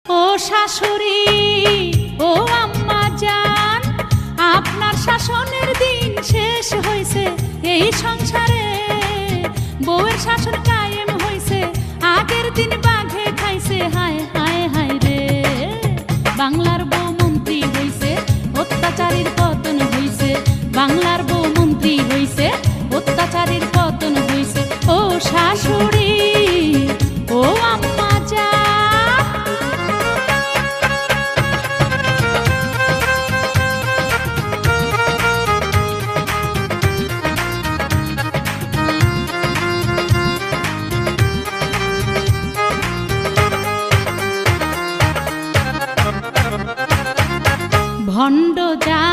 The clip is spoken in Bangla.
ও শাশুড়ি, ও আম্মা জান, আপনার শাসনের দিন শেষ হয়েছে এই সংসারে। বউয়ের শাসন কায়েম হয়েছে, আগের দিন বাঘে খাইছে। হায় হায় হায় রে, বাংলার বউ মন্ত্রী হইছে, অত্যাচারীর পতন হইছে। বাংলার বউ মন্ত্রী হইছে, অত্যাচারীর পতন হইছে। ও শাশুড়ি, ও আম্মা জান। ভণ্ড যা